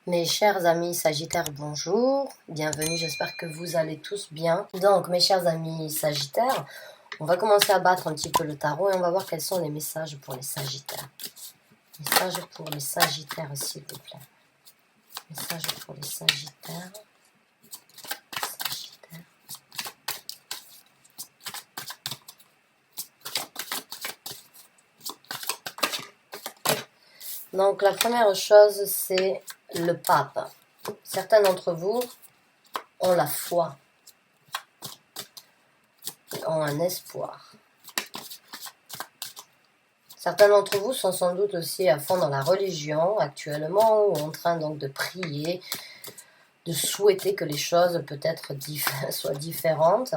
Mes chers amis Sagittaires, bonjour, bienvenue, j'espère que vous allez tous bien. Donc mes chers amis Sagittaires, on va commencer à battre un petit peu le tarot et on va voir quels sont les messages pour les Sagittaires. Messages pour les Sagittaires s'il vous plaît. Messages pour les Sagittaires. Donc la première chose c'est le pape. Certains d'entre vous ont la foi, ont un espoir. Certains d'entre vous sont sans doute aussi à fond dans la religion actuellement ou en train donc de prier, de souhaiter que les choses peut-être soient différentes.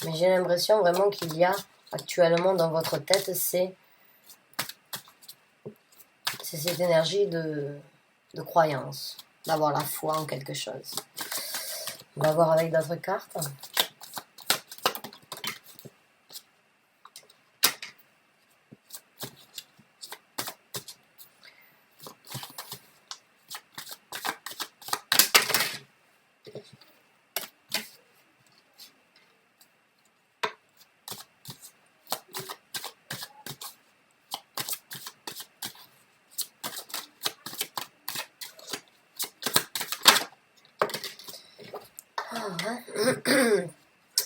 Mais j'ai l'impression vraiment qu'il y a actuellement dans votre tête c'est cette énergie de croyance, d'avoir la foi en quelque chose. On va voir avec d'autres cartes.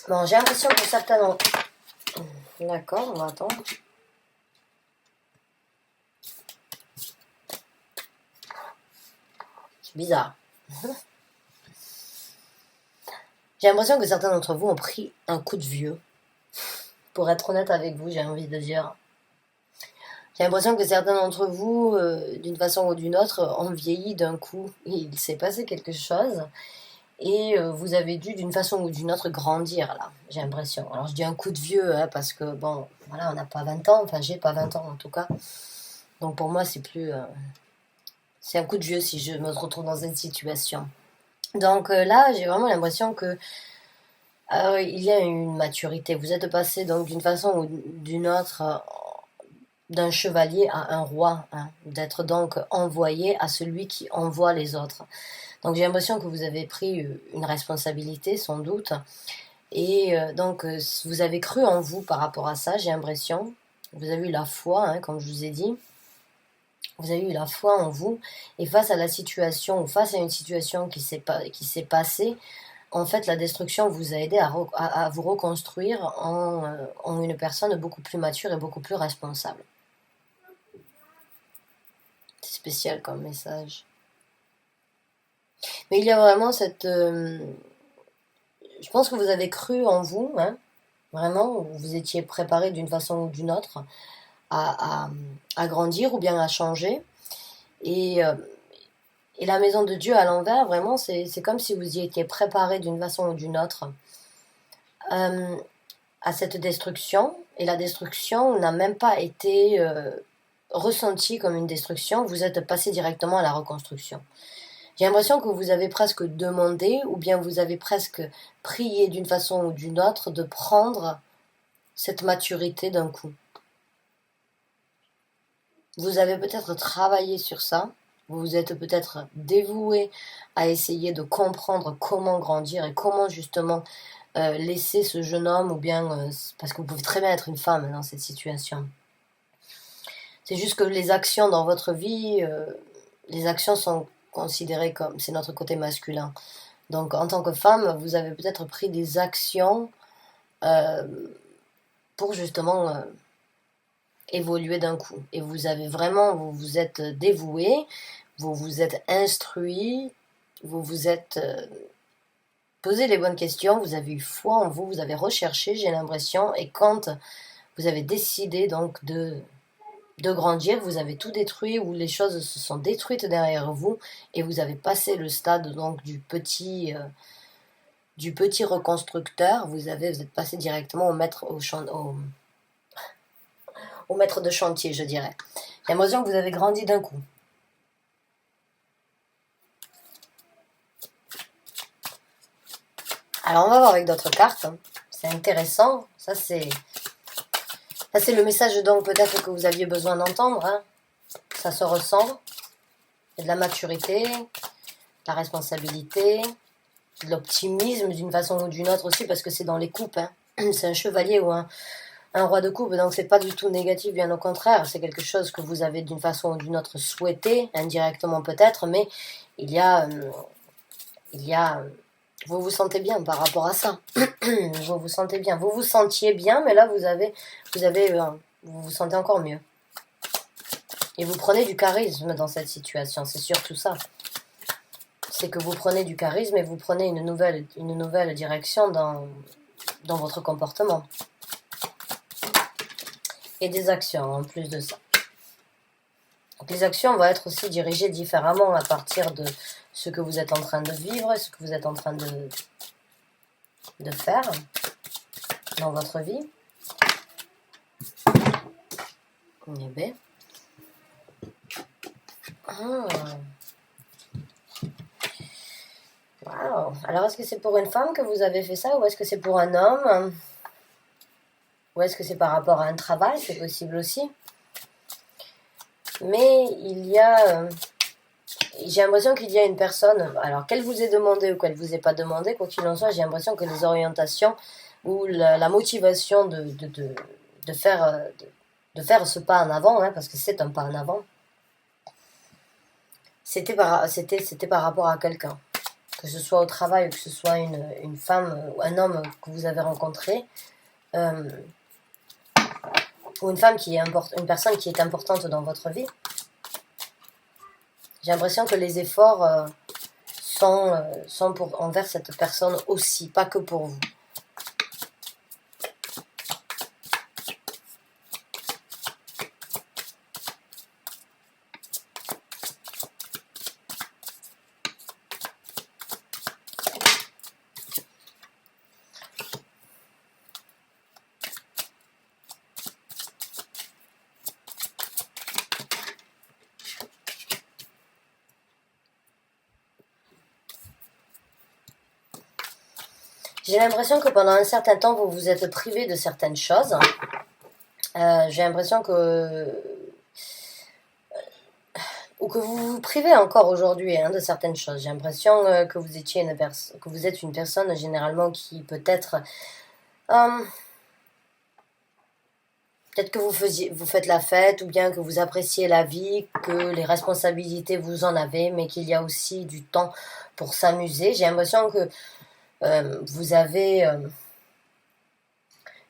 Bon, j'ai l'impression que certains d'entre... D'accord, on va attendre. C'est bizarre. J'ai l'impression que certains d'entre vous ont pris un coup de vieux. Pour être honnête avec vous, j'ai envie de dire. J'ai l'impression que certains d'entre vous, d'une façon ou d'une autre, ont vieilli d'un coup. Il s'est passé quelque chose. Et vous avez dû, d'une façon ou d'une autre, grandir, là, j'ai l'impression. Alors, je dis un coup de vieux, hein, parce que, bon, voilà, on n'a pas 20 ans. Enfin, j'ai pas 20 ans, en tout cas. Donc, pour moi, c'est plus... c'est un coup de vieux si je me retrouve dans cette situation. Donc, là, j'ai vraiment l'impression que il y a une maturité. Vous êtes passé, donc, d'une façon ou d'une autre, d'un chevalier à un roi. Hein, d'être, donc, envoyé à celui qui envoie les autres. Donc j'ai l'impression que vous avez pris une responsabilité sans doute et donc vous avez cru en vous par rapport à ça, j'ai l'impression. Vous avez eu la foi, hein, comme je vous ai dit. Vous avez eu la foi en vous et face à la situation ou face à une situation qui s'est passée, en fait la destruction vous a aidé à vous reconstruire en une personne beaucoup plus mature et beaucoup plus responsable. C'est spécial comme message. Mais il y a vraiment cette... je pense que vous avez cru en vous, hein, vraiment, vous étiez préparé d'une façon ou d'une autre à grandir ou bien à changer. Et la maison de Dieu à l'envers, vraiment, c'est comme si vous y étiez préparé d'une façon ou d'une autre à cette destruction. Et la destruction n'a même pas été ressentie comme une destruction, vous êtes passé directement à la reconstruction. J'ai l'impression que vous avez presque demandé ou bien vous avez presque prié d'une façon ou d'une autre de prendre cette maturité d'un coup. Vous avez peut-être travaillé sur ça, vous vous êtes peut-être dévoué à essayer de comprendre comment grandir et comment justement laisser ce jeune homme ou bien... parce que vous pouvez très bien être une femme dans cette situation. C'est juste que les actions dans votre vie, les actions sont considérées comme... c'est notre côté masculin. Donc en tant que femme, vous avez peut-être pris des actions pour justement évoluer d'un coup. Et vous avez vraiment, vous vous êtes dévoué, vous vous êtes instruit, vous vous êtes posé les bonnes questions, vous avez eu foi en vous, vous avez recherché, j'ai l'impression, et quand vous avez décidé donc de grandir, vous avez tout détruit, ou les choses se sont détruites derrière vous, et vous avez passé le stade donc du petit reconstructeur, vous êtes passé directement au maître de chantier, je dirais. J'ai l'impression que vous avez grandi d'un coup. Alors, on va voir avec d'autres cartes. C'est intéressant. Ça, c'est le message donc peut-être que vous aviez besoin d'entendre. Hein. Ça se ressent. Il y a de la maturité, de la responsabilité, de l'optimisme d'une façon ou d'une autre aussi, parce que c'est dans les coupes. Hein. C'est un chevalier ou un roi de coupe, donc c'est pas du tout négatif, bien au contraire. C'est quelque chose que vous avez d'une façon ou d'une autre souhaité, indirectement peut-être, mais il y a... il y a vous vous sentez bien par rapport à ça. Vous vous sentez bien. Vous vous sentiez bien, mais là, vous vous sentez encore mieux. Et vous prenez du charisme dans cette situation. C'est surtout ça. C'est que vous prenez du charisme et vous prenez une nouvelle direction dans votre comportement. Et des actions en plus de ça. Donc les actions vont être aussi dirigées différemment à partir de ce que vous êtes en train de vivre, ce que vous êtes en train de faire dans votre vie. Eh bien. Wow. Alors, est-ce que c'est pour une femme que vous avez fait ça ou est-ce que c'est pour un homme? Ou est-ce que c'est par rapport à un travail? C'est possible aussi. Mais il y a... j'ai l'impression qu'il y a une personne, alors qu'elle vous ait demandé ou qu'elle vous ait pas demandé, quoi qu'il en soit, j'ai l'impression que les orientations ou la motivation de faire ce pas en avant, hein, parce que c'est un pas en avant, c'était par rapport à quelqu'un. Que ce soit au travail ou que ce soit une femme ou un homme que vous avez rencontré, ou une femme une personne qui est importante dans votre vie. J'ai l'impression que les efforts sont envers cette personne aussi, pas que pour vous. J'ai l'impression que pendant un certain temps, vous vous êtes privé de certaines choses. J'ai l'impression ou que vous vous privez encore aujourd'hui de certaines choses. J'ai l'impression que vous êtes une personne généralement qui peut-être... peut-être que vous faites la fête ou bien que vous appréciez la vie, que les responsabilités vous en avez, mais qu'il y a aussi du temps pour s'amuser. J'ai l'impression que vous avez...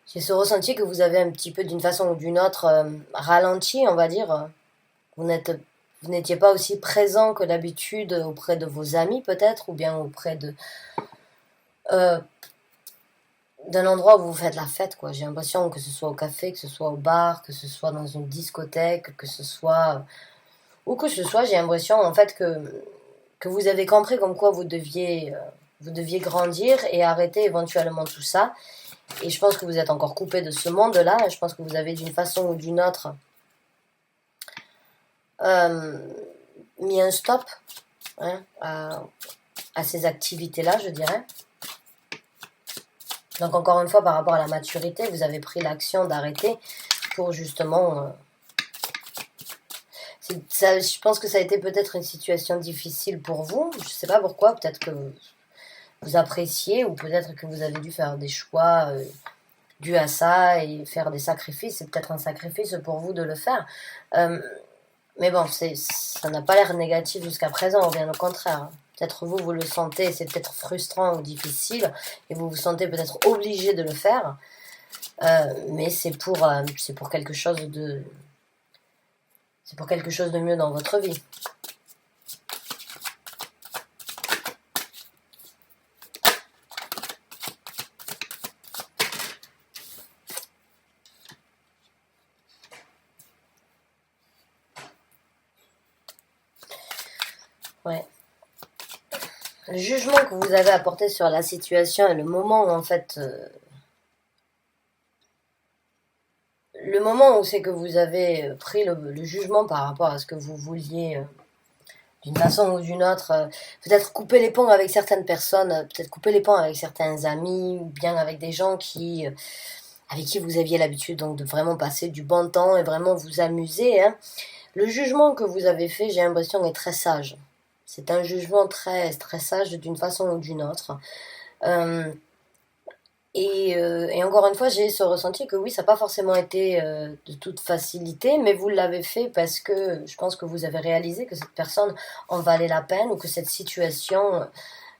j'ai ce ressenti que vous avez un petit peu d'une façon ou d'une autre ralenti, on va dire. Vous n'étiez pas aussi présent que d'habitude auprès de vos amis peut-être, ou bien auprès d'un endroit où vous faites la fête, quoi. J'ai l'impression que ce soit au café, que ce soit au bar, que ce soit dans une discothèque, que ce soit... où que ce soit, j'ai l'impression en fait que vous avez compris comme quoi vous deviez grandir et arrêter éventuellement tout ça. Et je pense que vous êtes encore coupé de ce monde-là. Je pense que vous avez d'une façon ou d'une autre mis un stop à ces activités-là, je dirais. Donc encore une fois, par rapport à la maturité, vous avez pris l'action d'arrêter pour justement... je pense que ça a été peut-être une situation difficile pour vous. Je ne sais pas pourquoi, peut-être que vous appréciez ou peut-être que vous avez dû faire des choix dus à ça et faire des sacrifices. C'est peut-être un sacrifice pour vous de le faire. Mais bon, ça n'a pas l'air négatif jusqu'à présent, bien au contraire. Peut-être vous le sentez, c'est peut-être frustrant ou difficile et vous vous sentez peut-être obligé de le faire. Mais c'est pour quelque chose de... c'est pour quelque chose de mieux dans votre vie. Ouais. Le jugement que vous avez apporté sur la situation et le moment où en fait... le moment où c'est que vous avez pris le jugement par rapport à ce que vous vouliez... d'une façon ou d'une autre, peut-être couper les ponts avec certaines personnes, peut-être couper les ponts avec certains amis, ou bien avec des gens qui avec qui vous aviez l'habitude donc de vraiment passer du bon temps et vraiment vous amuser, hein. Le jugement que vous avez fait, j'ai l'impression, est très sage. C'est un jugement très, très sage d'une façon ou d'une autre. Euh, et encore une fois, j'ai ce ressenti que oui, ça n'a pas forcément été de toute facilité, mais vous l'avez fait parce que je pense que vous avez réalisé que cette personne en valait la peine ou que cette situation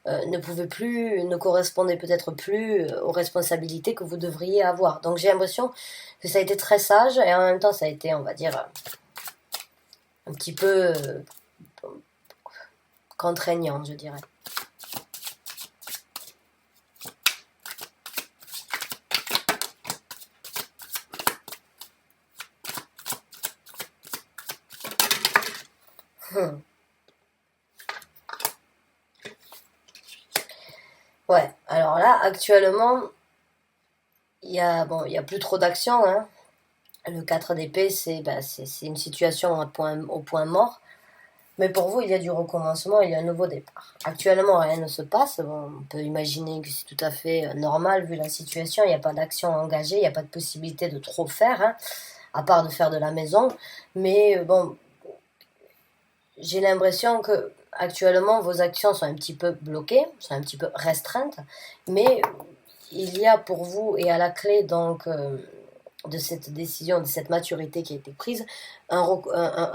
ne pouvait plus, ne correspondait peut-être plus aux responsabilités que vous devriez avoir. Donc j'ai l'impression que ça a été très sage et en même temps ça a été, on va dire, un petit peu contraignant, je dirais. Ouais, alors là, actuellement, il y a plus trop d'action, hein. Le 4 d'épée, c'est une situation au point mort. Mais pour vous, il y a du recommencement, il y a un nouveau départ. Actuellement, rien ne se passe. Bon, on peut imaginer que c'est tout à fait normal vu la situation. Il n'y a pas d'action engagée, il n'y a pas de possibilité de trop faire, hein, à part de faire de la maison. Mais bon, j'ai l'impression que actuellement vos actions sont un petit peu bloquées, sont un petit peu restreintes. Mais il y a pour vous et à la clé donc de cette décision, de cette maturité qui a été prise,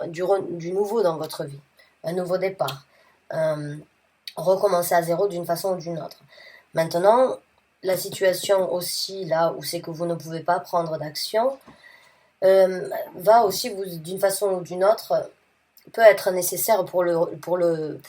du nouveau dans votre vie, un nouveau départ, recommencer à zéro d'une façon ou d'une autre. Maintenant, la situation aussi là où c'est que vous ne pouvez pas prendre d'action va aussi vous d'une façon ou d'une autre peut être nécessaire pour le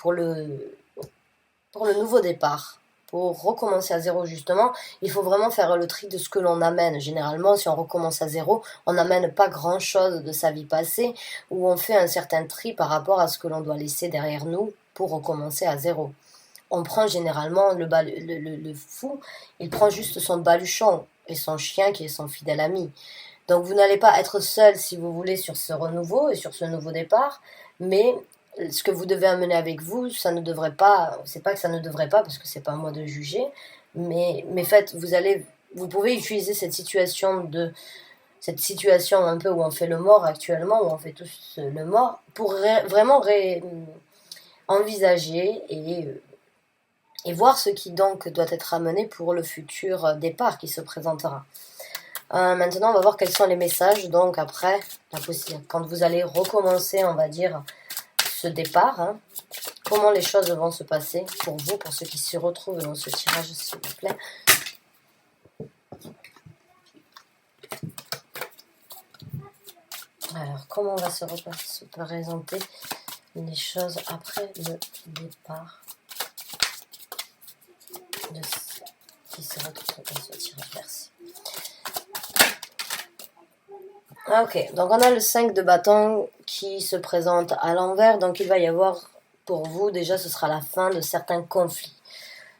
nouveau départ. Pour recommencer à zéro, justement, il faut vraiment faire le tri de ce que l'on amène. Généralement, si on recommence à zéro, on n'amène pas grand-chose de sa vie passée, ou on fait un certain tri par rapport à ce que l'on doit laisser derrière nous pour recommencer à zéro. On prend généralement le fou, il prend juste son baluchon et son chien qui est son fidèle ami. Donc vous n'allez pas être seul, si vous voulez, sur ce renouveau et sur ce nouveau départ, mais ce que vous devez amener avec vous, ça ne devrait pas, c'est pas que ça ne devrait pas, parce que c'est pas à moi de juger, mais faites, vous pouvez utiliser cette situation un peu où on fait le mort actuellement, où on fait tous le mort, pour vraiment envisager et voir ce qui donc doit être amené pour le futur départ qui se présentera. Maintenant, on va voir quels sont les messages. Donc après, quand vous allez recommencer, on va dire, ce départ, hein, comment les choses vont se passer pour vous, pour ceux qui se retrouvent dans ce tirage, s'il vous plaît. Alors, comment va se présenter les choses après le départ de ceux qui se retrouvent dans ce tirage? Merci. Ok, donc on a le 5 de bâton qui se présente à l'envers, donc il va y avoir, pour vous, déjà, ce sera la fin de certains conflits.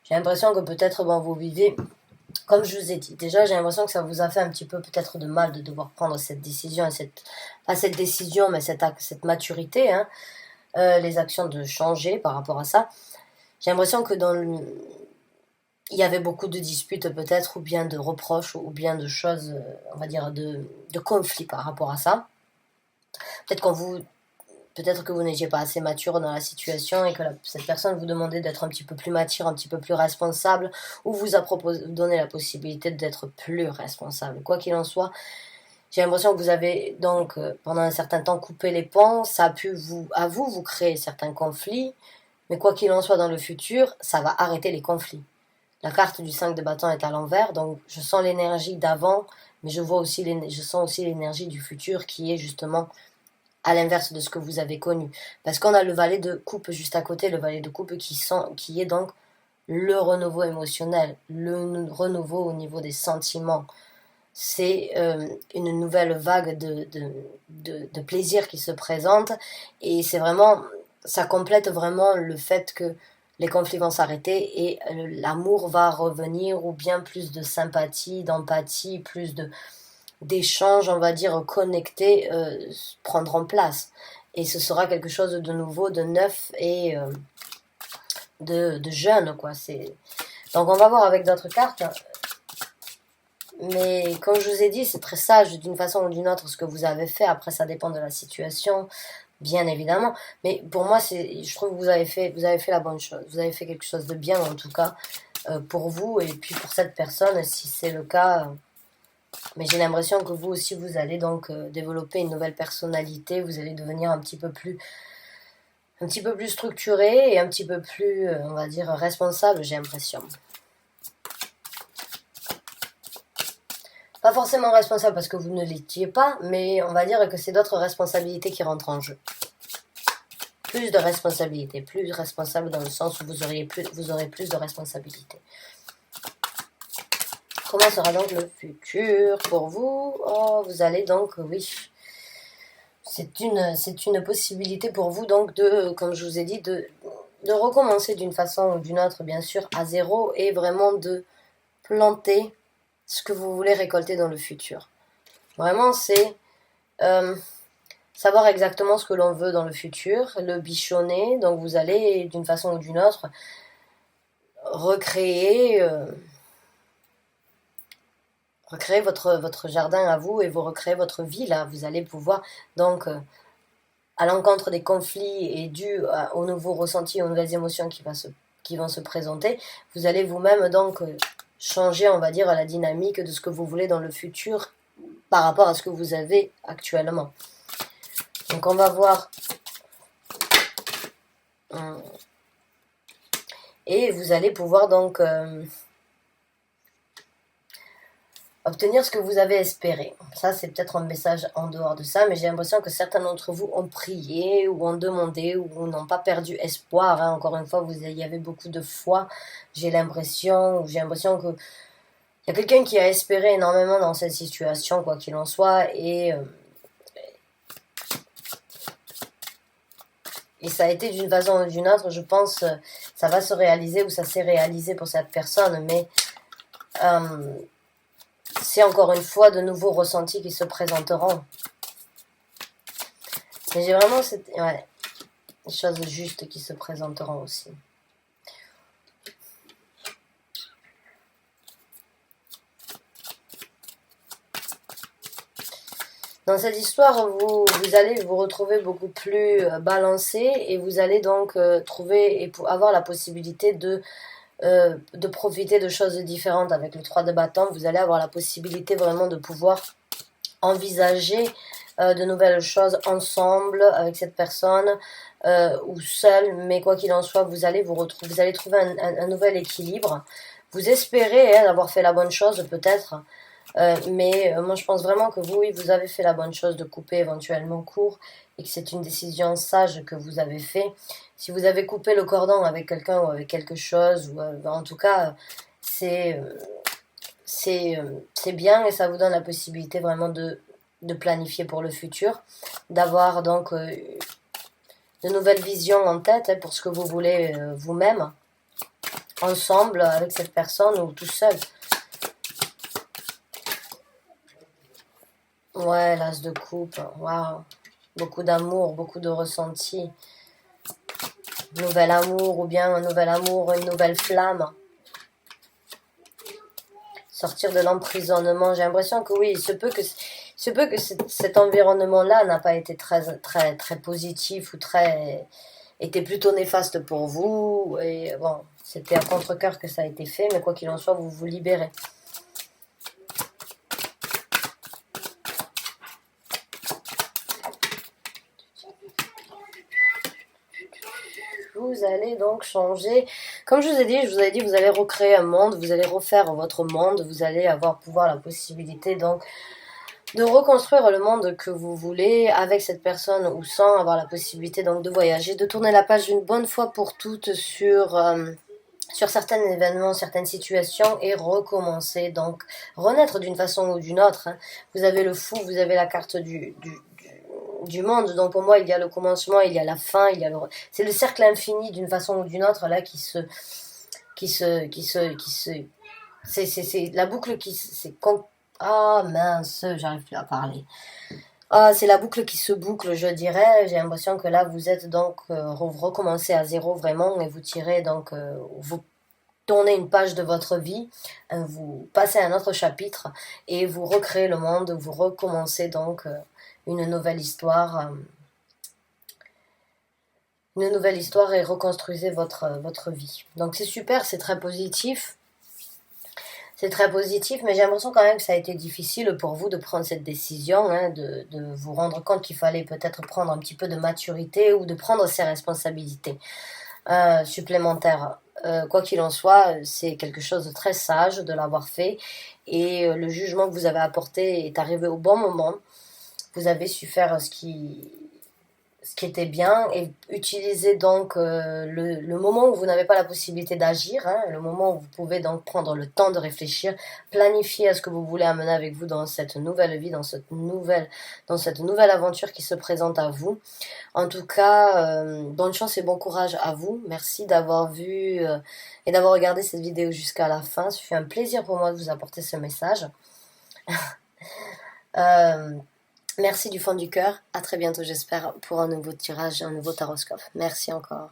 J'ai l'impression que peut-être, bon, vous vivez, comme je vous ai dit, déjà, j'ai l'impression que ça vous a fait un petit peu peut-être de mal de devoir prendre cette décision, pas cette décision, mais cette maturité, hein, les actions de changer par rapport à ça. J'ai l'impression que il y avait beaucoup de disputes peut-être, ou bien de reproches, ou bien de choses, on va dire, de conflits par rapport à ça. Peut-être que vous n'étiez pas assez mature dans la situation et que cette personne vous demandait d'être un petit peu plus mature, un petit peu plus responsable, ou vous a donné la possibilité d'être plus responsable. Quoi qu'il en soit, j'ai l'impression que vous avez donc pendant un certain temps coupé les ponts, ça a pu vous créer certains conflits, mais quoi qu'il en soit dans le futur, ça va arrêter les conflits. La carte du 5 de bâton est à l'envers, donc je sens l'énergie d'avant, mais je sens aussi l'énergie du futur qui est justement à l'inverse de ce que vous avez connu. Parce qu'on a le valet de coupe juste à côté, le valet de coupe qui est donc le renouveau émotionnel, le renouveau au niveau des sentiments. C'est une nouvelle vague de plaisir qui se présente et ça complète vraiment le fait que les conflits vont s'arrêter et l'amour va revenir, ou bien plus de sympathie, d'empathie, plus d'échanges, on va dire, connectés prendront place. Et ce sera quelque chose de nouveau, de neuf et de jeune, quoi. Donc on va voir avec d'autres cartes. Mais comme je vous ai dit, c'est très sage d'une façon ou d'une autre ce que vous avez fait. Après, ça dépend de la situation, bien évidemment. Mais pour moi, je trouve que vous avez fait la bonne chose. Vous avez fait quelque chose de bien, en tout cas, pour vous et puis pour cette personne, si c'est le cas. Mais j'ai l'impression que vous aussi, vous allez donc développer une nouvelle personnalité. Vous allez devenir un petit peu plus structuré et un petit peu plus, on va dire, responsable, j'ai l'impression. Pas forcément responsable parce que vous ne l'étiez pas, mais on va dire que c'est d'autres responsabilités qui rentrent en jeu. Plus de responsabilités, plus responsable dans le sens où vous aurez plus de responsabilités. Comment sera donc le futur pour vous? Oh, vous allez donc, oui, c'est une possibilité pour vous donc de, comme je vous ai dit, de recommencer d'une façon ou d'une autre, bien sûr, à zéro et vraiment de planter ce que vous voulez récolter dans le futur. Vraiment, c'est savoir exactement ce que l'on veut dans le futur, le bichonner, donc vous allez d'une façon ou d'une autre recréer votre jardin à vous et vous recréer votre vie là. Vous allez pouvoir donc à l'encontre des conflits et dû aux nouveaux ressentis, aux nouvelles émotions qui vont se présenter, vous allez vous-même donc changer, on va dire, la dynamique de ce que vous voulez dans le futur par rapport à ce que vous avez actuellement. Donc on va voir. Et vous allez pouvoir donc obtenir ce que vous avez espéré. Ça, c'est peut-être un message en dehors de ça, mais j'ai l'impression que certains d'entre vous ont prié ou ont demandé ou n'ont pas perdu espoir. Hein. Encore une fois, il y avait beaucoup de foi. J'ai l'impression que il y a quelqu'un qui a espéré énormément dans cette situation, quoi qu'il en soit, et ça a été d'une façon ou d'une autre, je pense, ça va se réaliser ou ça s'est réalisé pour cette personne, mais c'est encore une fois de nouveaux ressentis qui se présenteront. Mais j'ai vraiment des choses justes qui se présenteront aussi. Dans cette histoire, vous allez vous retrouver beaucoup plus balancé et vous allez donc trouver et avoir la possibilité de profiter de choses différentes avec le 3 de bâton. Vous allez avoir la possibilité vraiment de pouvoir envisager de nouvelles choses ensemble avec cette personne ou seul, mais quoi qu'il en soit, vous allez trouver un nouvel équilibre. Vous espérez avoir fait la bonne chose peut-être, mais moi je pense vraiment que oui, vous avez fait la bonne chose de couper éventuellement court et que c'est une décision sage que vous avez fait. Si vous avez coupé le cordon avec quelqu'un ou avec quelque chose, ou en tout cas, c'est bien et ça vous donne la possibilité vraiment de planifier pour le futur, d'avoir donc de nouvelles visions en tête pour ce que vous voulez vous-même, ensemble avec cette personne ou tout seul. Ouais, l'as de coupe, waouh, beaucoup d'amour, beaucoup de ressenti, nouvel amour ou bien un nouvel amour, une nouvelle flamme. Sortir de l'emprisonnement, j'ai l'impression que oui, il se peut que cet environnement-là n'a pas été très positif ou était plutôt néfaste pour vous. Et bon, c'était à contre-cœur que ça a été fait, mais quoi qu'il en soit, vous vous libérez. Vous allez donc changer. Comme je vous ai dit, vous allez recréer un monde, vous allez refaire votre monde, vous allez pouvoir la possibilité donc de reconstruire le monde que vous voulez avec cette personne ou sans, avoir la possibilité donc de voyager, de tourner la page une bonne fois pour toutes sur certains événements, certaines situations et recommencer, donc renaître d'une façon ou d'une autre. Hein. Vous avez le fou, vous avez la carte du monde, donc pour moi il y a le commencement, il y a la fin, c'est le cercle infini d'une façon ou d'une autre là c'est la boucle ah mince, j'arrive plus à parler. Ah, c'est la boucle qui se boucle, je dirais. J'ai l'impression que là, vous êtes donc, vous recommencez à zéro vraiment et vous tirez donc tournez une page de votre vie, vous passez à un autre chapitre et vous recréez le monde, vous recommencez donc une nouvelle histoire et reconstruisez votre vie. Donc c'est super, c'est très positif. C'est très positif, mais j'ai l'impression quand même que ça a été difficile pour vous de prendre cette décision, hein, de vous rendre compte qu'il fallait peut-être prendre un petit peu de maturité ou de prendre ses responsabilités supplémentaires. Quoi qu'il en soit, c'est quelque chose de très sage de l'avoir fait et le jugement que vous avez apporté est arrivé au bon moment. Vous avez su faire ce qui était bien et utiliser donc le moment où vous n'avez pas la possibilité d'agir, hein, le moment où vous pouvez donc prendre le temps de réfléchir, planifier à ce que vous voulez amener avec vous dans cette nouvelle vie, dans cette nouvelle aventure qui se présente à vous. En tout cas, bonne chance et bon courage à vous. Merci d'avoir vu et d'avoir regardé cette vidéo jusqu'à la fin. Ce fut un plaisir pour moi de vous apporter ce message. Merci du fond du cœur. À très bientôt, j'espère, pour un nouveau tirage, un nouveau taroscope. Merci encore.